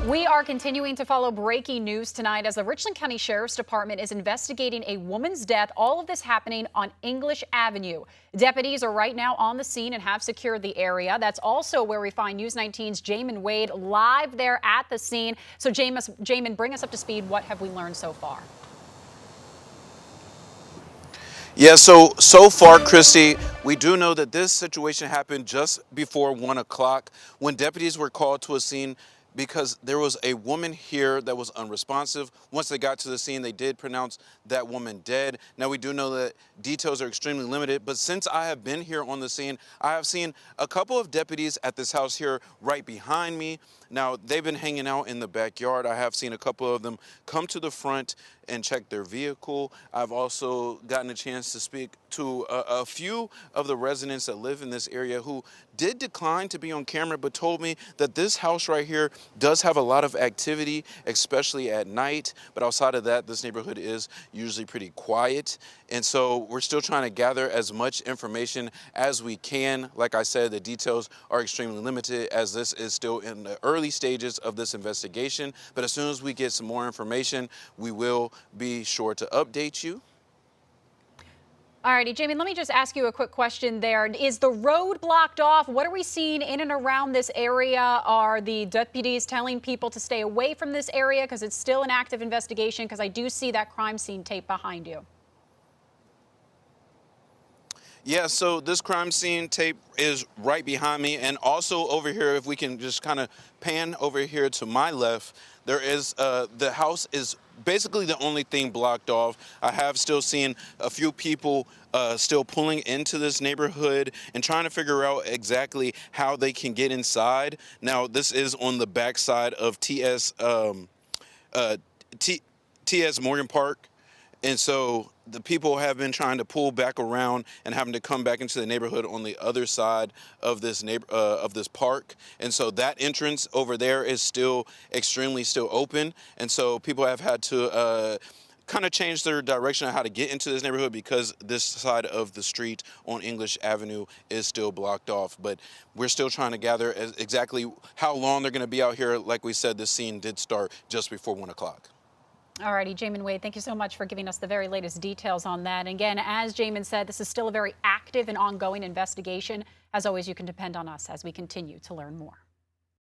We are continuing to follow breaking news tonight as the Richland County Sheriff's Department is investigating a woman's death. All of this happening on English Avenue. Deputies are right now on the scene and have secured the area. That's also where we find News 19's Jamin Wade live there at the scene. So Jamin, bring us up to speed. What have we learned so far? Yeah, so far, Christy, we do know that this situation happened just before 1 o'clock when deputies were called to a scene because there was a woman here that was unresponsive. Once they got to the scene, they did pronounce that woman dead. Now, we do know that details are extremely limited, but since I have been here on the scene, I have seen a couple of deputies at this house here right behind me. Now, they've been hanging out in the backyard. I have seen a couple of them come to the front and check their vehicle. I've also gotten a chance to speak to a few of the residents that live in this area who did decline to be on camera, but told me that this house right here does have a lot of activity, especially at night. But outside of that, this neighborhood is usually pretty quiet. And so we're still trying to gather as much information as we can. Like I said, the details are extremely limited as this is still in the early stages of this investigation. But as soon as we get some more information, we will be sure to update you. All righty, Jamie, let me just ask you a quick question there. Is the road blocked off? What are we seeing in and around this area? Are the deputies telling people to stay away from this area because it's still an active investigation? Because I do see that crime scene tape behind you. Yeah, so this crime scene tape is right behind me, and also over here, if we can just kind of pan over here to my left, there is the house is basically the only thing blocked off. I have still seen a few people still pulling into this neighborhood and trying to figure out exactly how they can get inside. Now, this is on the backside of TS Morgan Park. And so the people have been trying to pull back around and having to come back into the neighborhood on the other side of this park. And so that entrance over there is still open. And so people have had to kind of change their direction on how to get into this neighborhood because this side of the street on English Avenue is still blocked off. But we're still trying to gather exactly how long they're going to be out here. Like we said, this scene did start just before 1 o'clock. All righty, Jamin Wade, thank you so much for giving us the very latest details on that. And again, as Jamin said, this is still a very active and ongoing investigation. As always, you can depend on us as we continue to learn more.